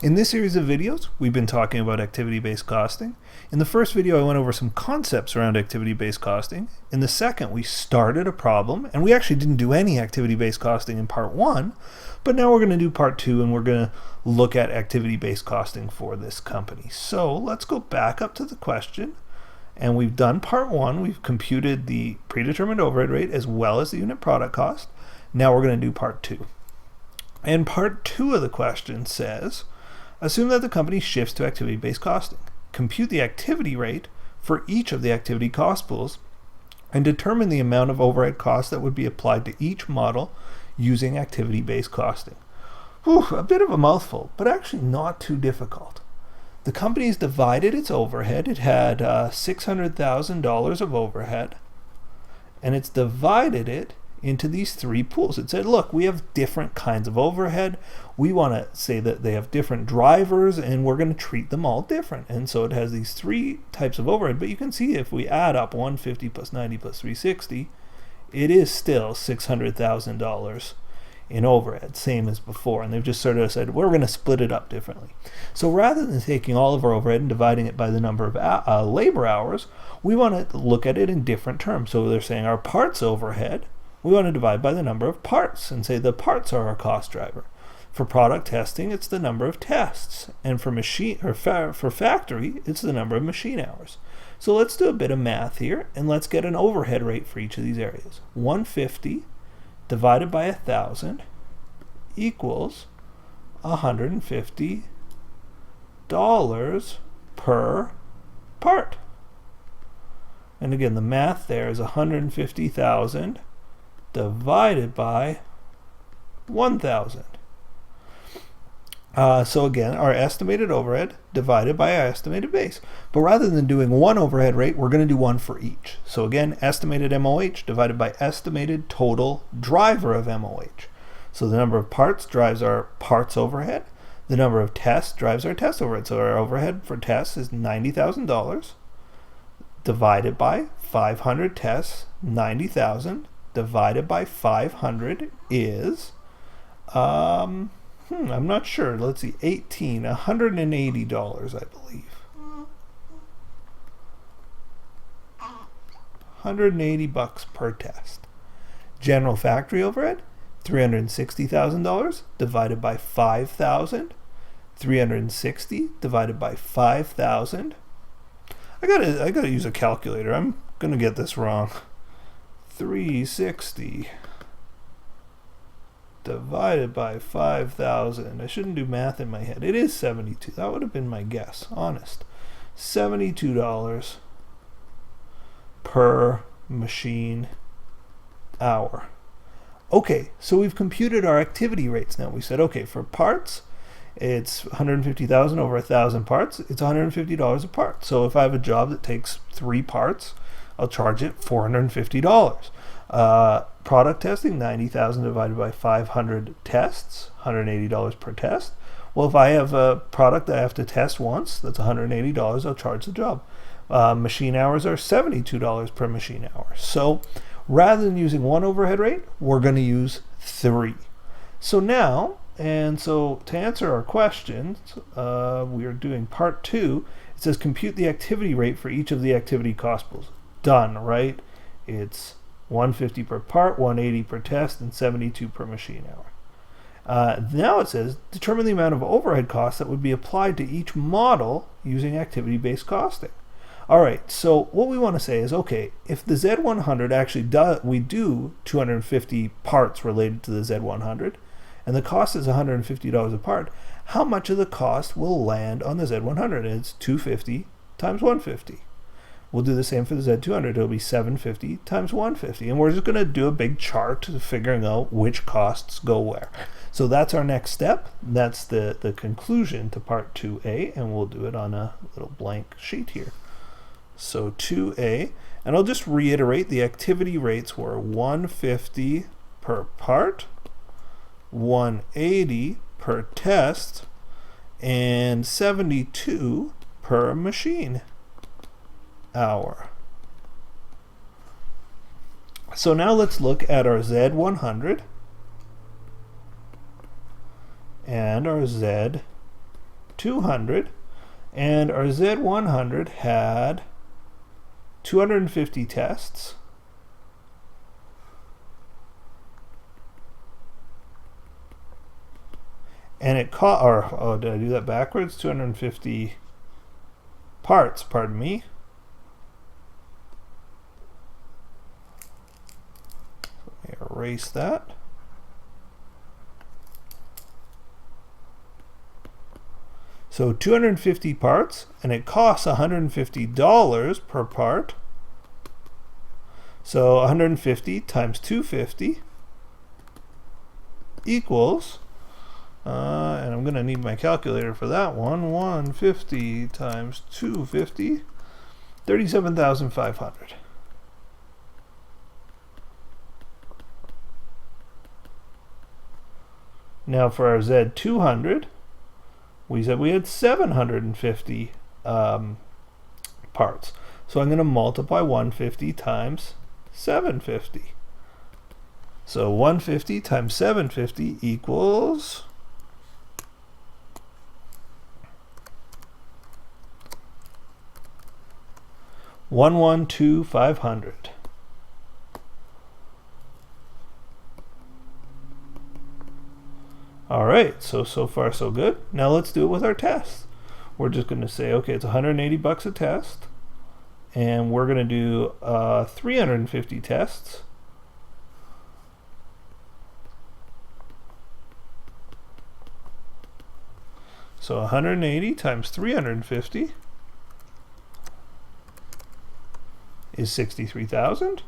In this series of videos, we've been talking about activity-based costing. In the first video, I went over some concepts around activity-based costing. In the second, we started a problem, and we actually didn't do any activity-based costing in part one, but now we're going to do part two, and we're going to look at activity-based costing for this company. So let's go back up to the question, and we've done part one. We've computed the predetermined overhead rate as well as the unit product cost. Now we're going to do part two. And part two of the question says, assume that the company shifts to activity-based costing. Compute the activity rate for each of the activity cost pools and determine the amount of overhead costs that would be applied to each model using activity-based costing. Whew, a bit of a mouthful, but actually not too difficult. The company's divided its overhead. It had $600,000 of overhead, and it's divided it into these three pools. It said, look, we have different kinds of overhead. We want to say that they have different drivers, and we're going to treat them all different. And so it has these three types of overhead. But you can see if we add up 150 plus 90 plus 360, it is still $600,000 in overhead, same as before. And they've just sort of said, we're going to split it up differently. So rather than taking all of our overhead and dividing it by the number of labor hours, we want to look at it in different terms. So they're saying our parts overhead, we want to divide by the number of parts and say the parts are our cost driver. For product testing, it's the number of tests, and for for factory, it's the number of machine hours. So let's do a bit of math here, and let's get an overhead rate for each of these areas. 150 divided by 1,000 equals $150 per part. And again, the math there is 150,000 divided by 1,000. So again, our estimated overhead divided by our estimated base. But rather than doing one overhead rate, we're going to do one for each. So again, estimated MOH divided by estimated total driver of MOH. So the number of parts drives our parts overhead. The number of tests drives our test overhead. So our overhead for tests is $90,000 divided by 500 tests. 90,000 divided by 500 is, I'm not sure. Let's see, $180, I believe. 180 bucks per test. General factory overhead, $360,000 divided by 5,000. 360 divided by 5,000. I gotta use a calculator. I'm gonna get this wrong. 360 divided by 5,000. I shouldn't do math in my head. It is 72. That would have been my guess. Honest. $72 per machine hour. Okay, so we've computed our activity rates now. We said, okay, for parts, it's 150,000 over 1,000 parts. It's $150 a part. So if I have a job that takes 3 parts, I'll charge it $450. Product testing, 90,000 divided by 500 tests, $180 per test. Well, if I have a product that I have to test once, that's $180, I'll charge the job. Machine hours are $72 per machine hour. So rather than using one overhead rate, we're going to use 3. So now, and so to answer our questions, we are doing part 2. It says compute the activity rate for each of the activity cost pools. Done, right? It's 150 per part, 180 per test, and 72 per machine hour. Now it says determine the amount of overhead costs that would be applied to each model using activity-based costing. All right, so what we want to say is, okay, if the Z100 actually we do 250 parts related to the Z100, and the cost is $150 a part, how much of the cost will land on the Z100? And it's 250 times 150. We'll do the same for the Z200. It'll be 750 times 150. And we're just going to do a big chart figuring out which costs go where. So that's our next step. That's the conclusion to part 2A, and we'll do it on a little blank sheet here. So 2A, and I'll just reiterate the activity rates were 150 per part, 180 per test, and 72 per machine hour. So now let's look at our Z100 and our Z200. 200, and our Z100 had 250 tests. And it oh, did I do that backwards? 250 parts, pardon me. Let me erase that. So 250 parts, and it costs $150 per part. So 150 times 250 equals, and I'm going to need my calculator for that one, 150 times 250, 37,500. Now for our Z200, we said we had 750 parts. So I'm going to multiply 150 times 750. So 150 times 750 equals 112,500. All right, so far so good. Now let's do it with our tests. We're just going to say, okay, it's 180 bucks a test, and we're going to do 350 tests. So 180 times 350 is 63,000.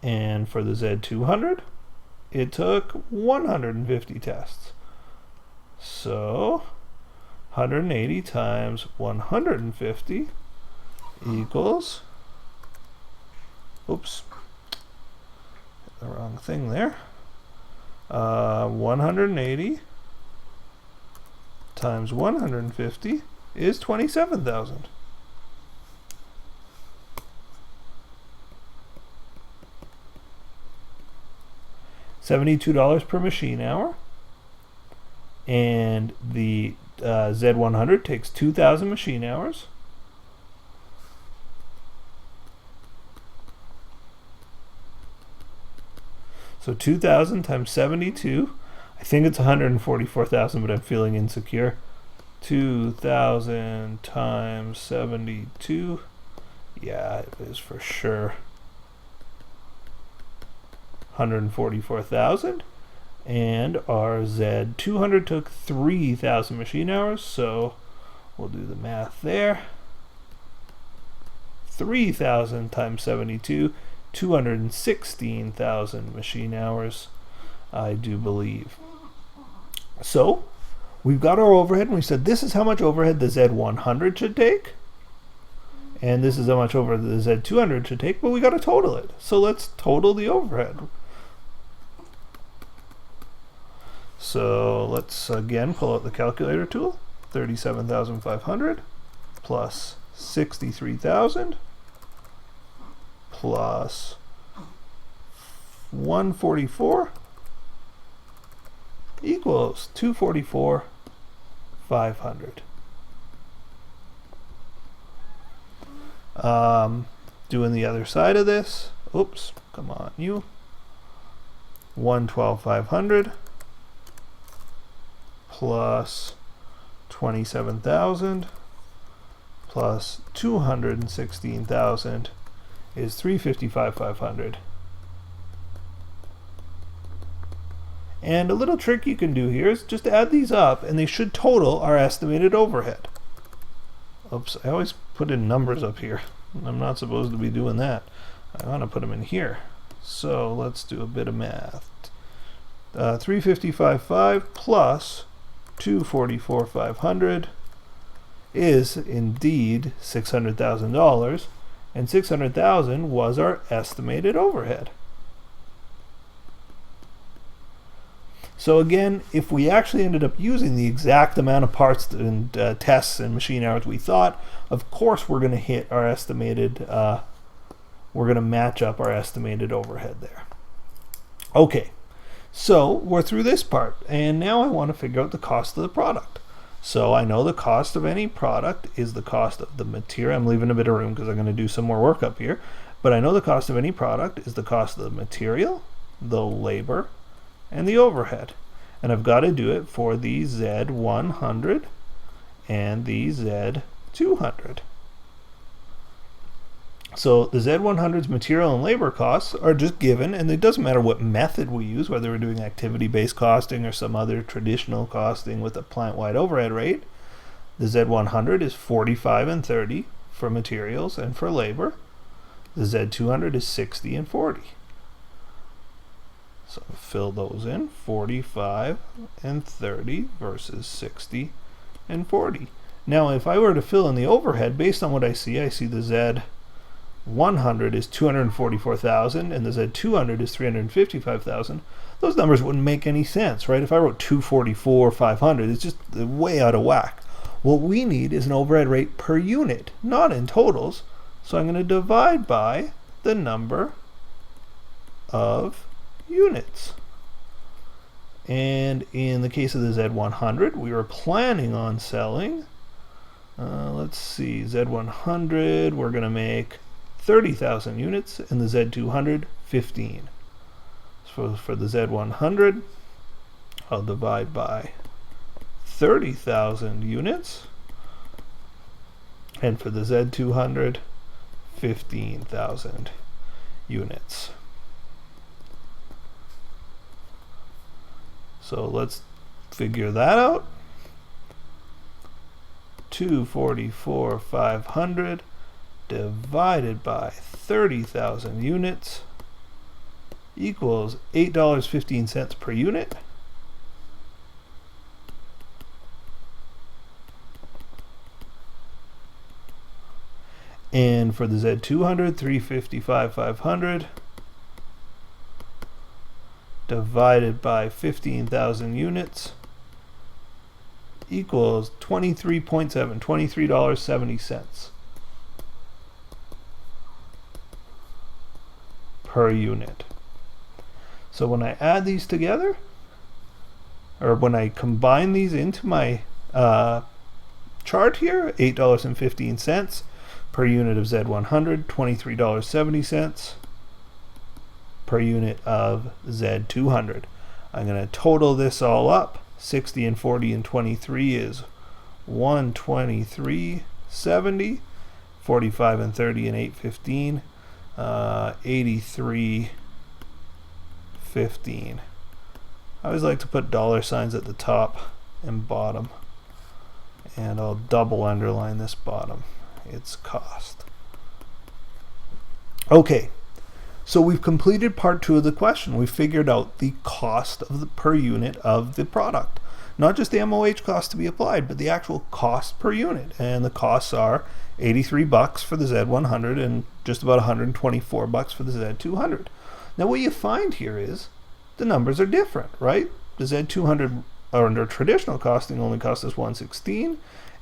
And for the Z200, it took 150 tests. So 180 times 150 equals, oops, the wrong thing there. 180 times 150 is 27,000. $72 per machine hour, and the Z100 takes 2,000 machine hours. So 2,000 times 72, I think it's 144,000, but I'm feeling insecure. 2,000 times 72, yeah, it is for sure 144,000, and our Z200 took 3,000 machine hours, so we'll do the math there. 3,000 times 72, 216,000 machine hours, I do believe. So we've got our overhead, and we said this is how much overhead the Z100 should take, and this is how much overhead the Z200 should take, but we got to total it. So let's total the overhead. So let's again pull out the calculator tool. 37,500 plus 63,000 plus 144 equals 244,500. Doing the other side of this. Oops, come on, you. 112,500 plus 27,000 plus 216,000 is 355,500. And a little trick you can do here is just add these up, and they should total our estimated overhead. Oops, I always put in numbers up here. I'm not supposed to be doing that. I want to put them in here. So let's do a bit of math. 355,500 plus 244,500 is indeed $600,000, and $600,000 was our estimated overhead. So again, if we actually ended up using the exact amount of parts and tests and machine hours we thought, of course we're going to hit our estimated, we're going to match up our estimated overhead there. Okay, So we're through this part, and now I want to figure out the cost of the product. So I know the cost of any product is the cost of the material. I'm leaving a bit of room because I'm going to do some more work up here. But I know the cost of any product is the cost of the material, the labor, and the overhead. And I've got to do it for the Z100 and the Z200. So the Z100's material and labor costs are just given, and it doesn't matter what method we use, whether we're doing activity-based costing or some other traditional costing with a plant-wide overhead rate. The Z100 is 45 and 30 for materials and for labor. The Z200 is 60 and 40. So fill those in, 45 and 30 versus 60 and 40. Now if I were to fill in the overhead, based on what I see the Z100 is 244,000 and the Z200 is 355,000. Those numbers wouldn't make any sense, right? If I wrote 244, 500, it's just way out of whack. What we need is an overhead rate per unit, not in totals. So I'm going to divide by the number of units. And in the case of the Z100, we were planning on selling, let's see, Z100, we're going to make 30,000 units, and the Z200, 15. So for the Z100, I'll divide by 30,000 units, and for the Z200, 15,000 units. So let's figure that out. 244, 500 divided by 30,000 units equals $8.15 per unit. And for the Z200, 355, 500 divided by 15,000 units equals $23.70 per unit. So when I add these together, or when I combine these into my chart here, $8.15 per unit of Z100, $23.70 per unit of Z200. I'm going to total this all up. 60 and 40 and 23 is 123.70. 45 and 30 and 815, 83.15. I always like to put dollar signs at the top and bottom, and I'll double underline this bottom. It's cost. Okay, so we've completed part 2 of the question. We figured out the cost of the per unit of the product. Not just the MOH cost to be applied, but the actual cost per unit. And the costs are $83 for the Z100 and just about $124 for the Z200. Now what you find here is the numbers are different, right? The Z200 under traditional costing only cost us $116,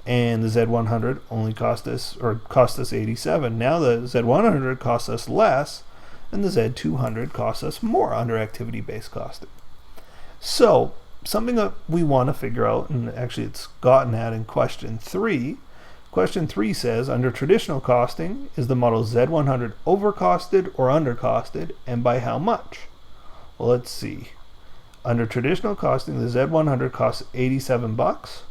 and the Z100 only cost us $87. Now the Z100 costs us less, and the Z200 costs us more under activity-based costing. So something that we want to figure out, and actually it's gotten at in question 3. Question 3 says, under traditional costing, is the model Z100 overcosted or undercosted, and by how much? Well, let's see. Under traditional costing, the Z100 costs $87.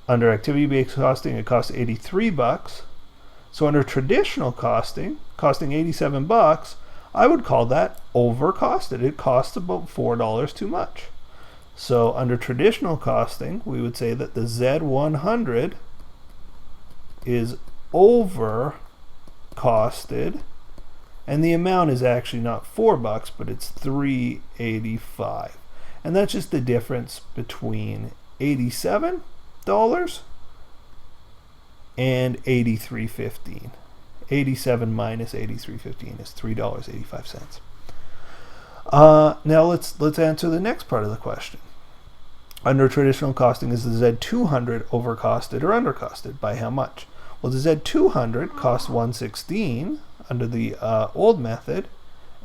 Under activity-based costing, it costs $83. So under traditional costing, costing $87, I would call that overcosted. It costs about $4 too much. So under traditional costing, we would say that the Z100 is over costed, and the amount is actually not $4, but it's $385. And that's just the difference between $87 and $83.15. 87 minus $83.15 is $3.85. Now let's answer the next part of the question. Under traditional costing, is the Z200 overcosted or undercosted? By how much? Well, the Z200 costs $116 under the old method,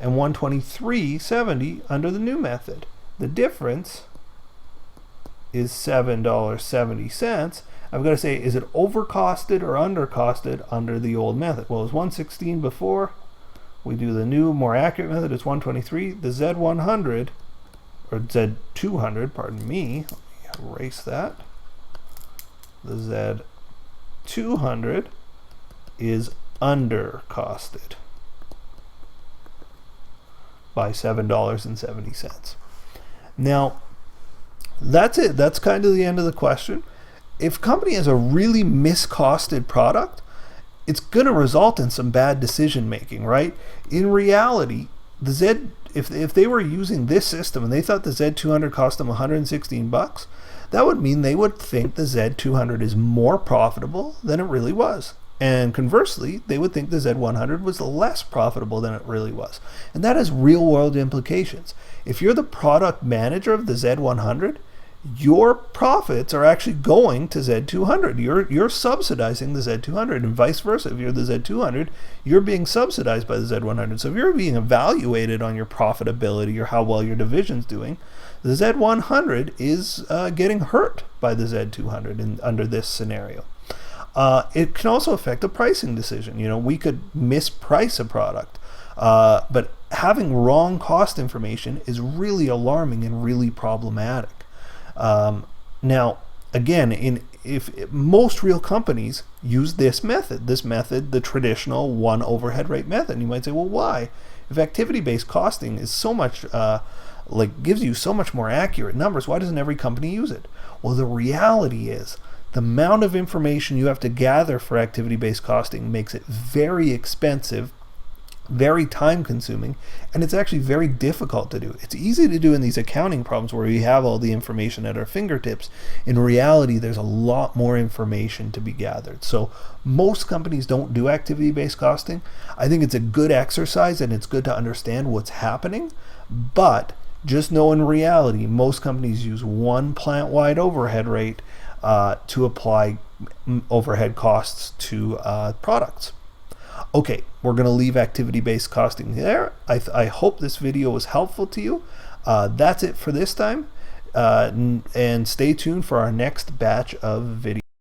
and 123.70 under the new method. The difference is $7.70. I've got to say, is it overcosted or undercosted under the old method? Well, it was 116 before. We do the new, more accurate method. It's 123. The Z100, or Z200, pardon me. Let me erase that. The Z200 is undercosted by $7.70. Now, that's it. That's kind of the end of the question. If a company has a really miscosted product, it's going to result in some bad decision making, right? In reality, if they were using this system and they thought the Z200 cost them $116, that would mean they would think the Z200 is more profitable than it really was. And conversely, they would think the Z100 was less profitable than it really was. And that has real world implications. If you're the product manager of the Z100, your profits are actually going to Z200. You're subsidizing the Z200, and vice versa. If you're the Z200, you're being subsidized by the Z100. So if you're being evaluated on your profitability or how well your division's doing, the Z100 is getting hurt by the Z200 under this scenario. It can also affect a pricing decision. You know, we could misprice a product, but having wrong cost information is really alarming and really problematic. Now, again, if most real companies use this method, the traditional one overhead rate method, and you might say, well, why? If activity-based costing is so much, gives you so much more accurate numbers, why doesn't every company use it? Well, the reality is, the amount of information you have to gather for activity-based costing makes it very expensive, very time-consuming, and it's actually very difficult to do. It's easy to do in these accounting problems where we have all the information at our fingertips. In reality, there's a lot more information to be gathered. So most companies don't do activity-based costing. I think it's a good exercise and it's good to understand what's happening, but just know in reality, most companies use one plant-wide overhead rate to apply overhead costs to products. Okay, we're going to leave activity-based costing there. I hope this video was helpful to you. That's it for this time, and stay tuned for our next batch of videos.